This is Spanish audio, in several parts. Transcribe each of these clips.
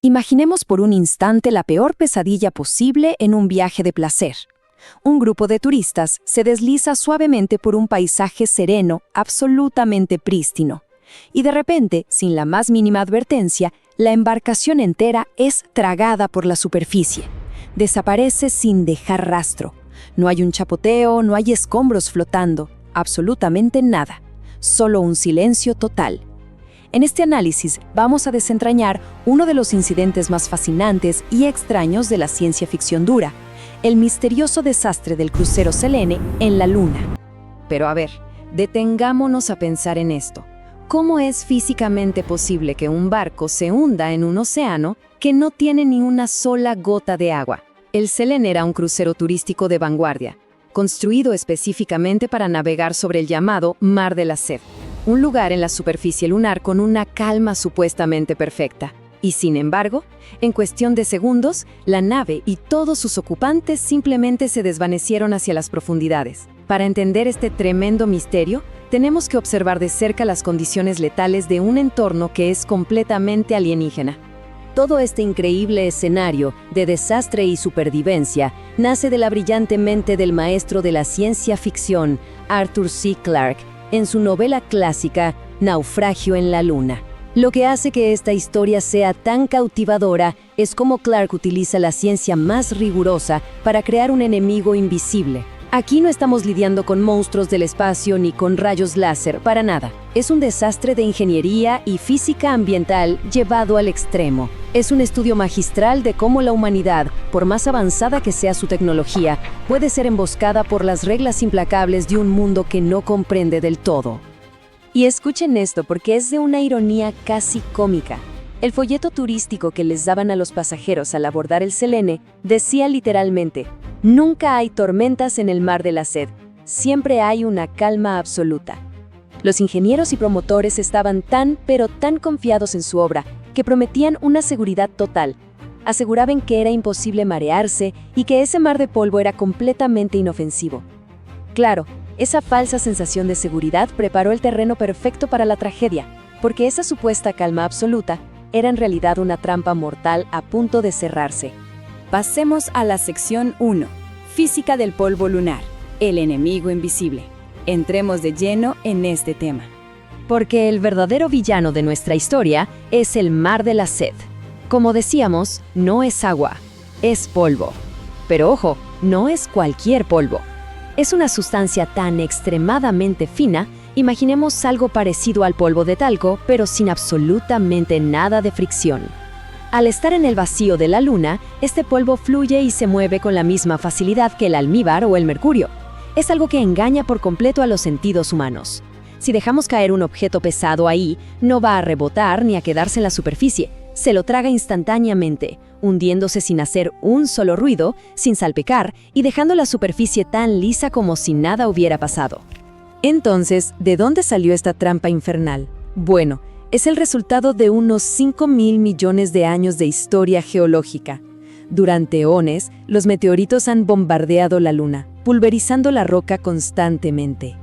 Imaginemos por un instante la peor pesadilla posible en un viaje de placer. Un grupo de turistas se desliza suavemente por un paisaje sereno, absolutamente prístino. Y de repente, sin la más mínima advertencia, la embarcación entera es tragada por la superficie. Desaparece sin dejar rastro. No hay un chapoteo, no hay escombros flotando, absolutamente nada. Solo un silencio total. En este análisis vamos a desentrañar uno de los incidentes más fascinantes y extraños de la ciencia ficción dura, el misterioso desastre del crucero Selene en la Luna. Pero a ver, detengámonos a pensar en esto. ¿Cómo es físicamente posible que un barco se hunda en un océano que no tiene ni una sola gota de agua? El Selene era un crucero turístico de vanguardia, construido específicamente para navegar sobre el llamado Mar de la Sed, un lugar en la superficie lunar con una calma supuestamente perfecta. Y sin embargo, en cuestión de segundos, la nave y todos sus ocupantes simplemente se desvanecieron hacia las profundidades. Para entender este tremendo misterio, tenemos que observar de cerca las condiciones letales de un entorno que es completamente alienígena. Todo este increíble escenario de desastre y supervivencia nace de la brillante mente del maestro de la ciencia ficción, Arthur C. Clarke, en su novela clásica Naufragio en la Luna. Lo que hace que esta historia sea tan cautivadora es cómo Clarke utiliza la ciencia más rigurosa para crear un enemigo invisible. Aquí no estamos lidiando con monstruos del espacio ni con rayos láser, para nada. Es un desastre de ingeniería y física ambiental llevado al extremo. Es un estudio magistral de cómo la humanidad, por más avanzada que sea su tecnología, puede ser emboscada por las reglas implacables de un mundo que no comprende del todo. Y escuchen esto porque es de una ironía casi cómica. El folleto turístico que les daban a los pasajeros al abordar el Selene decía literalmente: "Nunca hay tormentas en el Mar de la Sed, siempre hay una calma absoluta". Los ingenieros y promotores estaban pero tan confiados en su obra que prometían una seguridad total. Aseguraban que era imposible marearse y que ese mar de polvo era completamente inofensivo. Claro, esa falsa sensación de seguridad preparó el terreno perfecto para la tragedia, porque esa supuesta calma absoluta era en realidad una trampa mortal a punto de cerrarse. Pasemos a la sección 1, Física del polvo lunar, el enemigo invisible. Entremos de lleno en este tema. Porque el verdadero villano de nuestra historia es el Mar de la Sed. Como decíamos, no es agua, es polvo. Pero ojo, no es cualquier polvo. Es una sustancia tan extremadamente fina, imaginemos algo parecido al polvo de talco, pero sin absolutamente nada de fricción. Al estar en el vacío de la Luna, este polvo fluye y se mueve con la misma facilidad que el almíbar o el mercurio. Es algo que engaña por completo a los sentidos humanos. Si dejamos caer un objeto pesado ahí, no va a rebotar ni a quedarse en la superficie. Se lo traga instantáneamente, hundiéndose sin hacer un solo ruido, sin salpicar y dejando la superficie tan lisa como si nada hubiera pasado. Entonces, ¿de dónde salió esta trampa infernal? Bueno, es el resultado de unos 5.000 millones de años de historia geológica. Durante eones, los meteoritos han bombardeado la Luna, pulverizando la roca constantemente.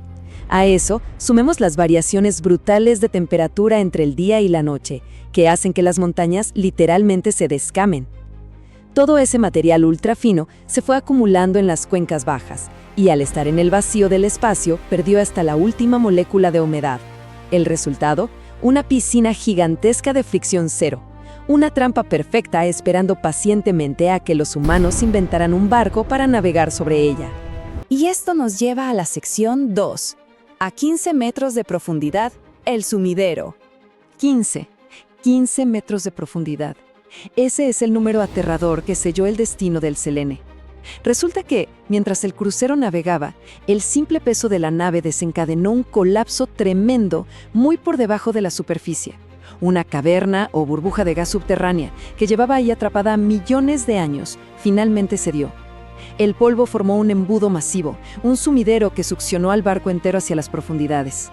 A eso, sumemos las variaciones brutales de temperatura entre el día y la noche, que hacen que las montañas literalmente se descamen. Todo ese material ultrafino se fue acumulando en las cuencas bajas, y al estar en el vacío del espacio, perdió hasta la última molécula de humedad. El resultado, una piscina gigantesca de fricción cero, una trampa perfecta esperando pacientemente a que los humanos inventaran un barco para navegar sobre ella. Y esto nos lleva a la sección 2. A 15 metros de profundidad, el sumidero. 15 metros de profundidad. Ese es el número aterrador que selló el destino del Selene. Resulta que, mientras el crucero navegaba, el simple peso de la nave desencadenó un colapso tremendo muy por debajo de la superficie. Una caverna o burbuja de gas subterránea que llevaba ahí atrapada millones de años, finalmente cedió. El polvo formó un embudo masivo, un sumidero que succionó al barco entero hacia las profundidades.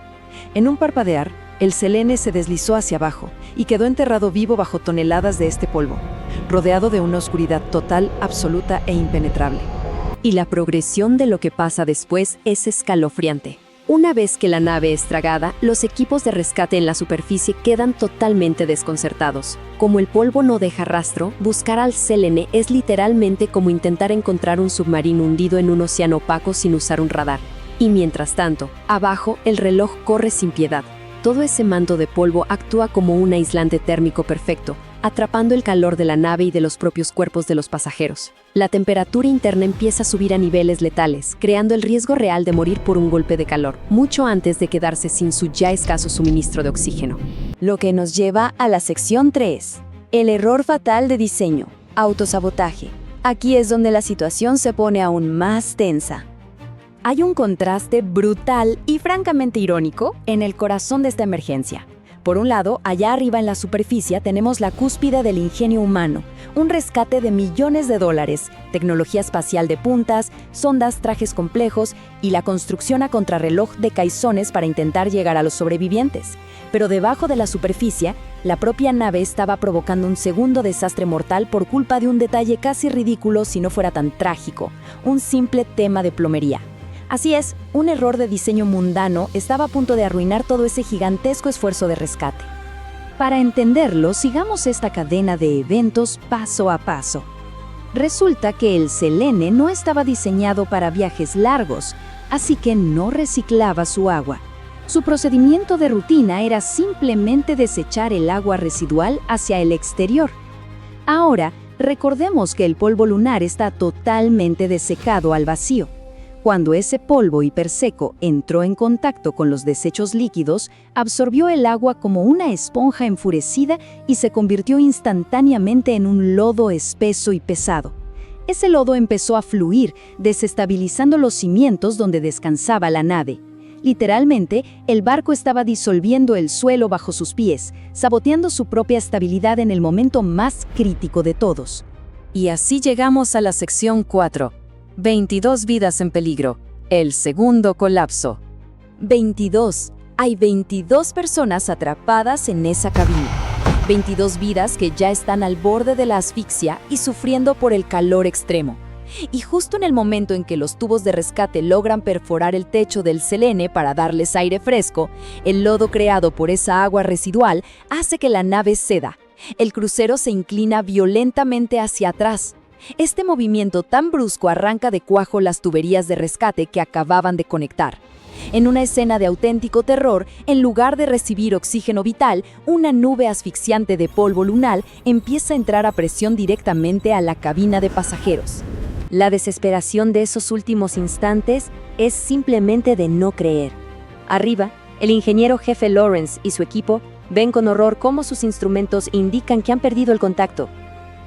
En un parpadear, el Selene se deslizó hacia abajo y quedó enterrado vivo bajo toneladas de este polvo, rodeado de una oscuridad total, absoluta e impenetrable. Y la progresión de lo que pasa después es escalofriante. Una vez que la nave es tragada, los equipos de rescate en la superficie quedan totalmente desconcertados. Como el polvo no deja rastro, buscar al Selene es literalmente como intentar encontrar un submarino hundido en un océano opaco sin usar un radar. Y mientras tanto, abajo, el reloj corre sin piedad. Todo ese manto de polvo actúa como un aislante térmico perfecto, atrapando el calor de la nave y de los propios cuerpos de los pasajeros. La temperatura interna empieza a subir a niveles letales, creando el riesgo real de morir por un golpe de calor, mucho antes de quedarse sin su ya escaso suministro de oxígeno. Lo que nos lleva a la sección 3. El error fatal de diseño, autosabotaje. Aquí es donde la situación se pone aún más tensa. Hay un contraste brutal y francamente irónico en el corazón de esta emergencia. Por un lado, allá arriba en la superficie tenemos la cúspide del ingenio humano, un rescate de millones de dólares, tecnología espacial de puntas, sondas, trajes complejos y la construcción a contrarreloj de caizones para intentar llegar a los sobrevivientes. Pero debajo de la superficie, la propia nave estaba provocando un segundo desastre mortal por culpa de un detalle casi ridículo si no fuera tan trágico, un simple tema de plomería. Así es, un error de diseño mundano estaba a punto de arruinar todo ese gigantesco esfuerzo de rescate. Para entenderlo, sigamos esta cadena de eventos paso a paso. Resulta que el Selene no estaba diseñado para viajes largos, así que no reciclaba su agua. Su procedimiento de rutina era simplemente desechar el agua residual hacia el exterior. Ahora, recordemos que el polvo lunar está totalmente desecado al vacío. Cuando ese polvo hiperseco entró en contacto con los desechos líquidos, absorbió el agua como una esponja enfurecida y se convirtió instantáneamente en un lodo espeso y pesado. Ese lodo empezó a fluir, desestabilizando los cimientos donde descansaba la nave. Literalmente, el barco estaba disolviendo el suelo bajo sus pies, saboteando su propia estabilidad en el momento más crítico de todos. Y así llegamos a la sección 4. 22 vidas en peligro. El segundo colapso. 22. Hay 22 personas atrapadas en esa cabina. 22 vidas que ya están al borde de la asfixia y sufriendo por el calor extremo. Y justo en el momento en que los tubos de rescate logran perforar el techo del Selene para darles aire fresco, el lodo creado por esa agua residual hace que la nave ceda. El crucero se inclina violentamente hacia atrás. Este movimiento tan brusco arranca de cuajo las tuberías de rescate que acababan de conectar. En una escena de auténtico terror, en lugar de recibir oxígeno vital, una nube asfixiante de polvo lunar empieza a entrar a presión directamente a la cabina de pasajeros. La desesperación de esos últimos instantes es simplemente de no creer. Arriba, el ingeniero jefe Lawrence y su equipo ven con horror cómo sus instrumentos indican que han perdido el contacto.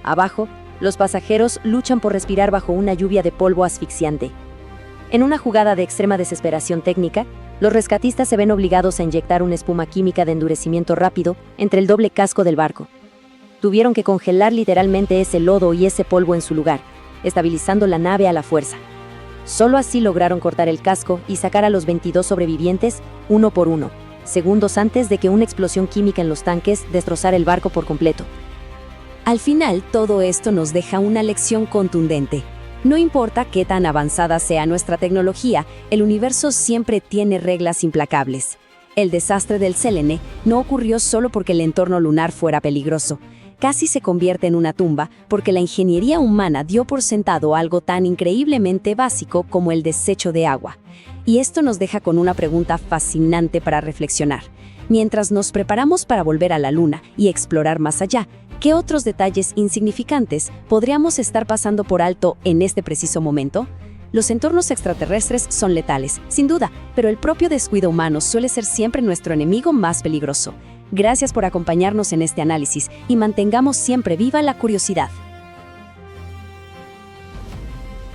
Abajo, los pasajeros luchan por respirar bajo una lluvia de polvo asfixiante. En una jugada de extrema desesperación técnica, los rescatistas se ven obligados a inyectar una espuma química de endurecimiento rápido entre el doble casco del barco. Tuvieron que congelar literalmente ese lodo y ese polvo en su lugar, estabilizando la nave a la fuerza. Solo así lograron cortar el casco y sacar a los 22 sobrevivientes uno por uno, segundos antes de que una explosión química en los tanques destrozara el barco por completo. Al final, todo esto nos deja una lección contundente. No importa qué tan avanzada sea nuestra tecnología, el universo siempre tiene reglas implacables. El desastre del Selene no ocurrió solo porque el entorno lunar fuera peligroso. Casi se convierte en una tumba porque la ingeniería humana dio por sentado algo tan increíblemente básico como el desecho de agua. Y esto nos deja con una pregunta fascinante para reflexionar. Mientras nos preparamos para volver a la Luna y explorar más allá, ¿qué otros detalles insignificantes podríamos estar pasando por alto en este preciso momento? Los entornos extraterrestres son letales, sin duda, pero el propio descuido humano suele ser siempre nuestro enemigo más peligroso. Gracias por acompañarnos en este análisis y mantengamos siempre viva la curiosidad.